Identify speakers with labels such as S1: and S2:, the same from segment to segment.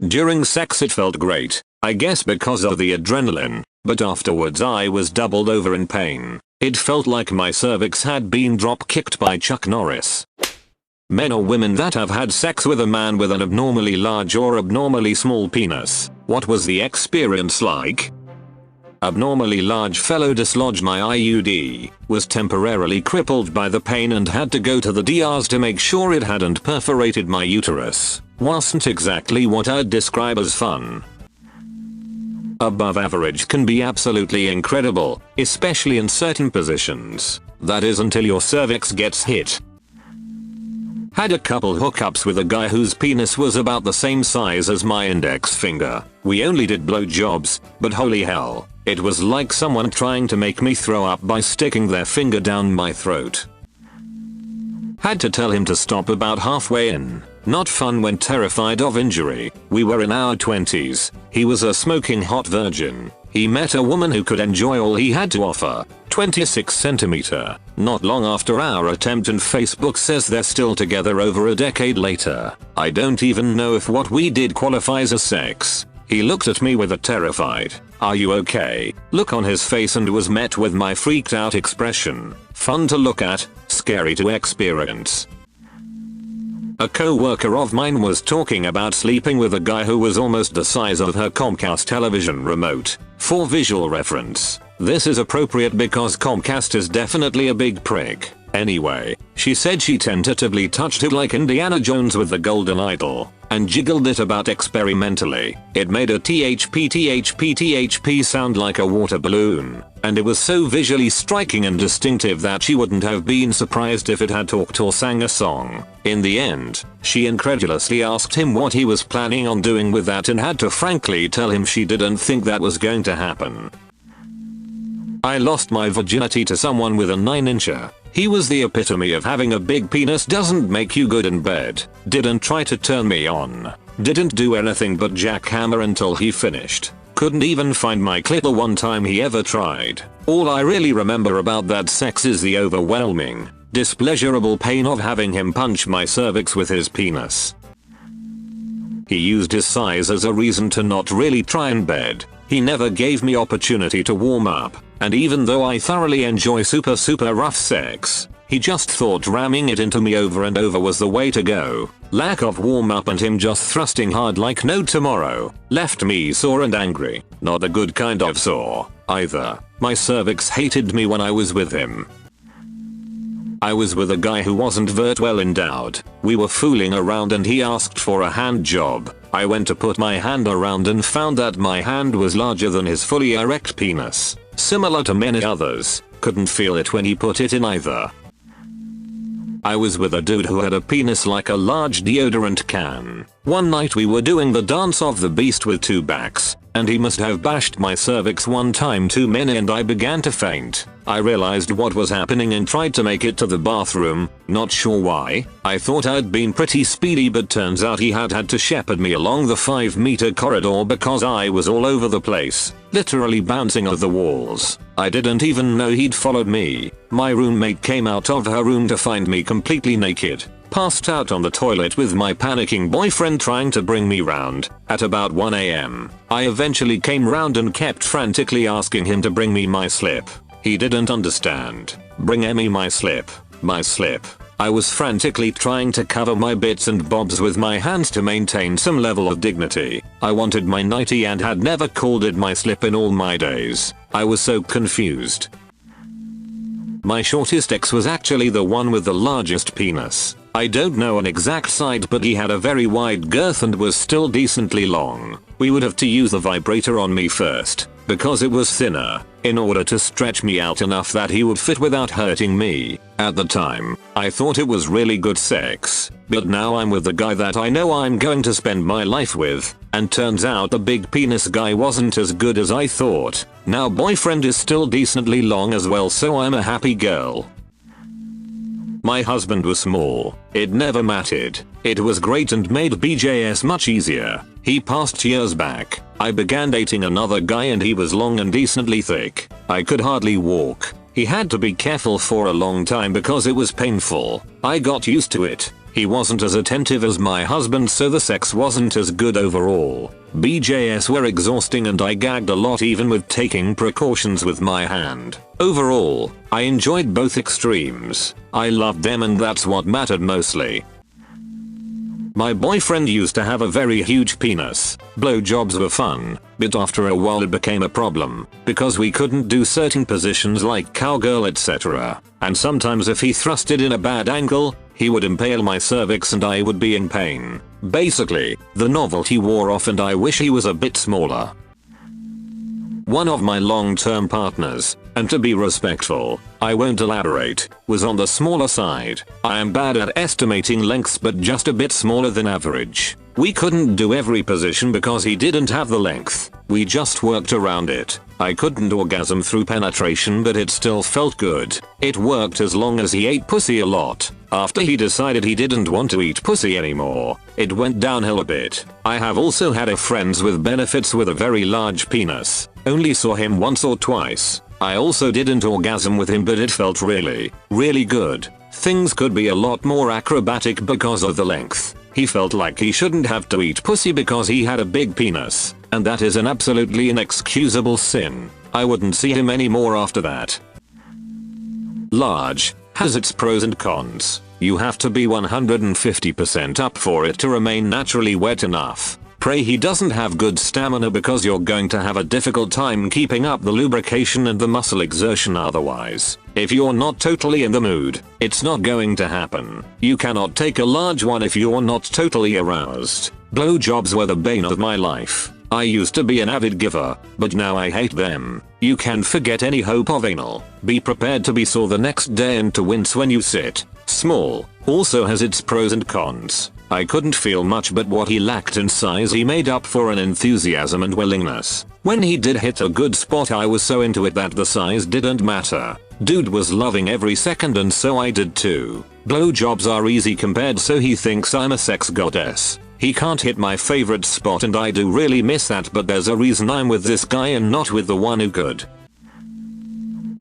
S1: During sex it felt great, I guess because of the adrenaline, but afterwards I was doubled over in pain. It felt like my cervix had been drop-kicked by Chuck Norris. Men or women that have had sex with a man with an abnormally large or abnormally small penis, what was the experience like? Abnormally large fellow dislodged my IUD, was temporarily crippled by the pain and had to go to the DRs to make sure it hadn't perforated my uterus. Wasn't exactly what I'd describe as fun. Above average can be absolutely incredible, especially in certain positions. That is until your cervix gets hit. Had a couple hookups with a guy whose penis was about the same size as my index finger. We only did blowjobs, but holy hell, it was like someone trying to make me throw up by sticking their finger down my throat. Had to tell him to stop about halfway in. Not fun when terrified of injury. We were in our 20s. He was a smoking hot virgin. He met a woman who could enjoy all he had to offer. 26 centimeter. Not long after our attempt, and Facebook says they're still together over a decade later. I don't even know if what we did qualifies as sex. He looked at me with a terrified, "Are you okay?" look on his face and was met with my freaked out expression. Fun to look at, scary to experience. A co-worker of mine was talking about sleeping with a guy who was almost the size of her Comcast television remote. For visual reference, this is appropriate because Comcast is definitely a big prick. Anyway, she said she tentatively touched it like Indiana Jones with the golden idol, and jiggled it about experimentally. It made a THP sound like a water balloon, and it was so visually striking and distinctive that she wouldn't have been surprised if it had talked or sang a song. In the end, she incredulously asked him what he was planning on doing with that and had to frankly tell him she didn't think that was going to happen. I lost my virginity to someone with a 9-incher. He was the epitome of having a big penis doesn't make you good in bed. Didn't try to turn me on. Didn't do anything but jackhammer until he finished. Couldn't even find my clit the one time he ever tried. All I really remember about that sex is the overwhelming, displeasurable pain of having him punch my cervix with his penis. He used his size as a reason to not really try in bed. He never gave me opportunity to warm up, and even though I thoroughly enjoy super rough sex, he just thought ramming it into me over and over was the way to go. Lack of warm up and him just thrusting hard like no tomorrow left me sore and angry. Not a good kind of sore, either. My cervix hated me when I was with him. I was with a guy who wasn't very well endowed. We were fooling around and he asked for a hand job. I went to put my hand around and found that my hand was larger than his fully erect penis. Similar to many others, couldn't feel it when he put it in either. I was with a dude who had a penis like a large deodorant can. One night we were doing the dance of the beast with two backs, and he must have bashed my cervix one time too many and I began to faint. I realized what was happening and tried to make it to the bathroom, not sure why. I thought I'd been pretty speedy, but turns out he had to shepherd me along the 5-meter corridor because I was all over the place, literally bouncing off the walls. I didn't even know he'd followed me. My roommate came out of her room to find me completely naked, passed out on the toilet with my panicking boyfriend trying to bring me round. At about 1 AM, I eventually came round and kept frantically asking him to bring me my slip. He didn't understand. Bring me my slip. My slip. I was frantically trying to cover my bits and bobs with my hands to maintain some level of dignity. I wanted my nightie and had never called it my slip in all my days. I was so confused. My shortest ex was actually the one with the largest penis. I don't know an exact size, but he had a very wide girth and was still decently long. We would have to use the vibrator on me first, because it was thinner, in order to stretch me out enough that he would fit without hurting me. At the time, I thought it was really good sex, but now I'm with the guy that I know I'm going to spend my life with, and turns out the big penis guy wasn't as good as I thought. Now boyfriend is still decently long as well, so I'm a happy girl. My husband was small. It never mattered. It was great and made BJS much easier. He passed years back. I began dating another guy and he was long and decently thick. I could hardly walk. He had to be careful for a long time because it was painful. I got used to it. He wasn't as attentive as my husband, so the sex wasn't as good overall. BJs were exhausting and I gagged a lot even with taking precautions with my hand. Overall, I enjoyed both extremes. I loved them and that's what mattered mostly. My boyfriend used to have a very huge penis. Blowjobs were fun, but after a while it became a problem, because we couldn't do certain positions like cowgirl etc. And sometimes if he thrust it in a bad angle, he would impale my cervix and I would be in pain. Basically, the novelty wore off and I wish he was a bit smaller. One of my long-term partners, and to be respectful, I won't elaborate, was on the smaller side. I am bad at estimating lengths but just a bit smaller than average. We couldn't do every position because he didn't have the length. We just worked around it. I couldn't orgasm through penetration but it still felt good. It worked as long as he ate pussy a lot. After he decided he didn't want to eat pussy anymore, it went downhill a bit. I have also had a friends with benefits with a very large penis. Only saw him once or twice. I also didn't orgasm with him but it felt really good. Things could be a lot more acrobatic because of the length. He felt like he shouldn't have to eat pussy because he had a big penis, and that is an absolutely inexcusable sin. I wouldn't see him anymore after that. Large has its pros and cons. You have to be 150% up for it to remain naturally wet enough. Pray he doesn't have good stamina because you're going to have a difficult time keeping up the lubrication and the muscle exertion otherwise. If you're not totally in the mood, it's not going to happen. You cannot take a large one if you're not totally aroused. Blowjobs were the bane of my life. I used to be an avid giver, but now I hate them. You can forget any hope of anal. Be prepared to be sore the next day and to wince when you sit. Small also has its pros and cons. I couldn't feel much but what he lacked in size he made up for in enthusiasm and willingness. When he did hit a good spot I was so into it that the size didn't matter. Dude was loving every second and so I did too. Blowjobs are easy compared so he thinks I'm a sex goddess. He can't hit my favorite spot and I do really miss that but there's a reason I'm with this guy and not with the one who could.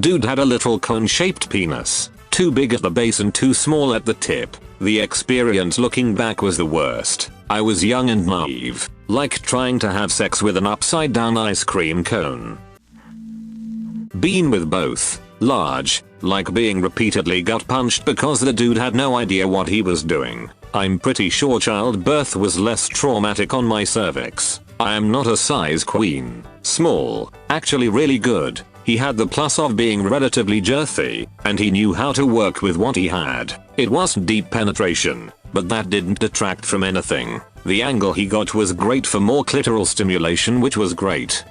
S1: Dude had a little cone-shaped penis. Too big at the base and too small at the tip. The experience looking back was the worst. I was young and naive, like trying to have sex with an upside down ice cream cone. Been with both. Large, like being repeatedly gut punched because the dude had no idea what he was doing. I'm pretty sure childbirth was less traumatic on my cervix. I am not a size queen. Small, actually really good. He had the plus of being relatively girthy, and he knew how to work with what he had. It wasn't deep penetration, but that didn't detract from anything. The angle he got was great for more clitoral stimulation, which was great.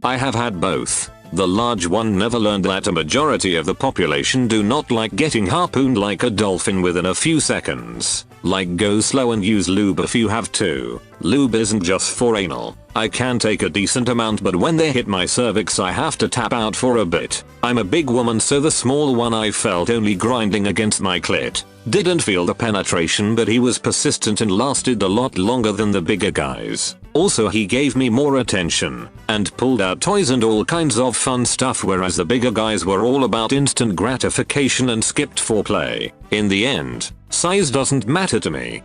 S1: I have had both. The large one never learned that a majority of the population do not like getting harpooned like a dolphin within a few seconds. Like go slow and use lube if you have to. Lube isn't just for anal. I can take a decent amount but when they hit my cervix I have to tap out for a bit. I'm a big woman so the small one I felt only grinding against my clit. Didn't feel the penetration but he was persistent and lasted a lot longer than the bigger guys. Also he gave me more attention and pulled out toys and all kinds of fun stuff whereas the bigger guys were all about instant gratification and skipped foreplay. In the end, size doesn't matter to me.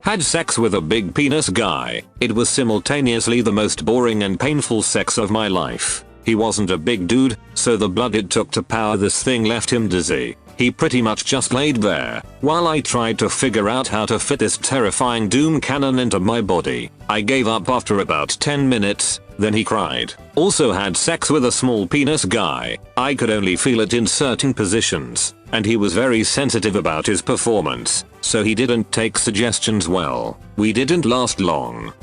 S1: Had sex with a big penis guy. It was simultaneously the most boring and painful sex of my life. He wasn't a big dude, so the blood it took to power this thing left him dizzy. He pretty much just laid there, while I tried to figure out how to fit this terrifying doom cannon into my body. I gave up after about 10 minutes, then he cried. Also had sex with a small penis guy. I could only feel it in certain positions, and he was very sensitive about his performance, so he didn't take suggestions well. We didn't last long.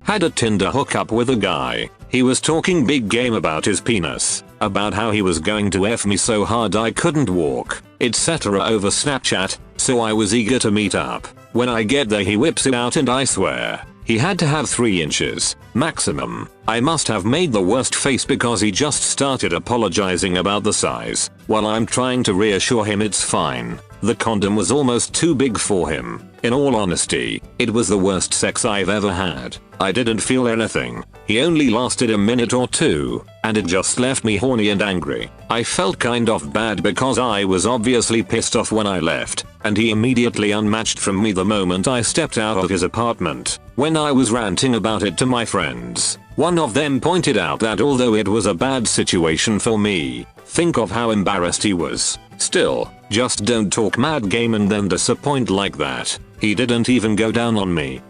S1: Had a Tinder hookup with a guy. He was talking big game about his penis, about how he was going to F me so hard I couldn't walk, etc. over Snapchat, so I was eager to meet up. When I get there he whips it out and I swear, he had to have 3 inches, maximum. I must have made the worst face because he just started apologizing about the size, while I'm trying to reassure him it's fine. The condom was almost too big for him. In all honesty, it was the worst sex I've ever had. I didn't feel anything. He only lasted a minute or two, and it just left me horny and angry. I felt kind of bad because I was obviously pissed off when I left, and he immediately unmatched from me the moment I stepped out of his apartment. When I was ranting about it to my friends, one of them pointed out that although it was a bad situation for me, think of how embarrassed he was. Still, just don't talk mad game and then disappoint like that. He didn't even go down on me.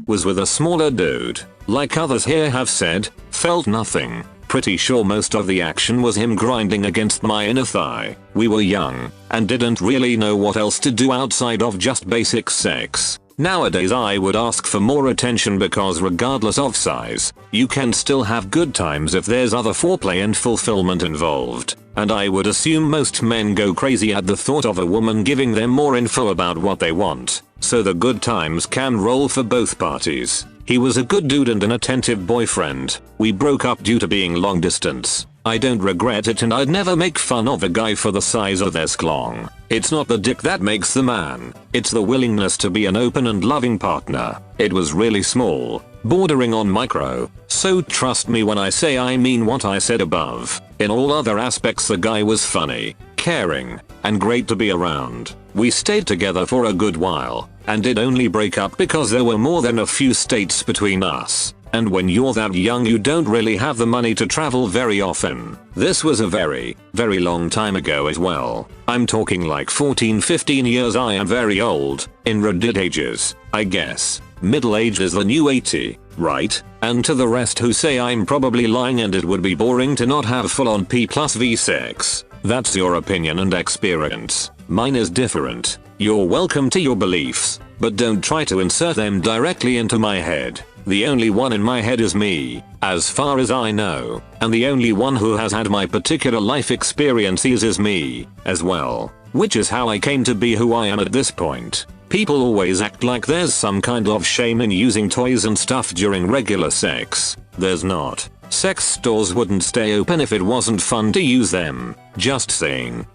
S1: Was with a smaller dude. Like others here have said, felt nothing. Pretty sure most of the action was him grinding against my inner thigh. We were young, and didn't really know what else to do outside of just basic sex. Nowadays I would ask for more attention because regardless of size, you can still have good times if there's other foreplay and fulfillment involved. And I would assume most men go crazy at the thought of a woman giving them more info about what they want. So the good times can roll for both parties. He was a good dude and an attentive boyfriend. We broke up due to being long distance. I don't regret it and I'd never make fun of a guy for the size of their sklong. It's not the dick that makes the man. It's the willingness to be an open and loving partner. It was really small, bordering on micro. So trust me when I say I mean what I said above. In all other aspects the guy was funny, caring, and great to be around. We stayed together for a good while, and did only break up because there were more than a few states between us. And when you're that young you don't really have the money to travel very often. This was a very, very long time ago as well. I'm talking like 14-15 years. I am very old, in Reddit ages, I guess. Middle age is the new 80, right? And to the rest who say I'm probably lying and it would be boring to not have full on P+V sex. That's your opinion and experience. Mine is different. You're welcome to your beliefs, but don't try to insert them directly into my head. The only one in my head is me, as far as I know, and the only one who has had my particular life experiences is me, as well. Which is how I came to be who I am at this point. People always act like there's some kind of shame in using toys and stuff during regular sex. There's not. Sex stores wouldn't stay open if it wasn't fun to use them. Just saying.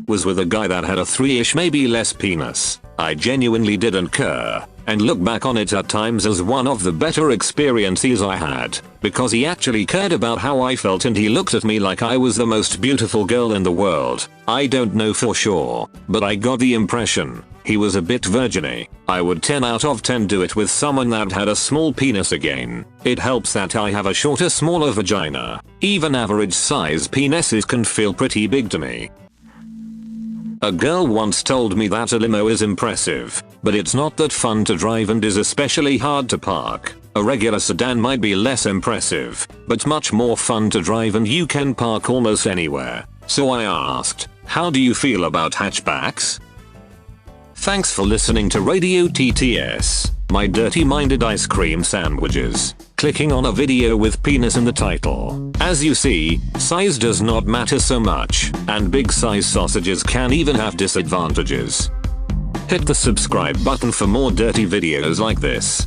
S1: Was with a guy that had a 3-ish maybe less penis. I genuinely didn't care, and look back on it at times as one of the better experiences I had, because he actually cared about how I felt and he looked at me like I was the most beautiful girl in the world. I don't know for sure, but I got the impression he was a bit virgin-y. I would 10 out of 10 do it with someone that had a small penis again. It helps that I have a shorter, smaller vagina. Even average size penises can feel pretty big to me. A girl once told me that a limo is impressive, but it's not that fun to drive and is especially hard to park. A regular sedan might be less impressive, but much more fun to drive and you can park almost anywhere. So I asked, how do you feel about hatchbacks? Thanks for listening to Radio TTS, my dirty-minded ice cream sandwiches. Clicking on a video with penis in the title. As you see, size does not matter so much, and big size sausages can even have disadvantages. Hit the subscribe button for more dirty videos like this.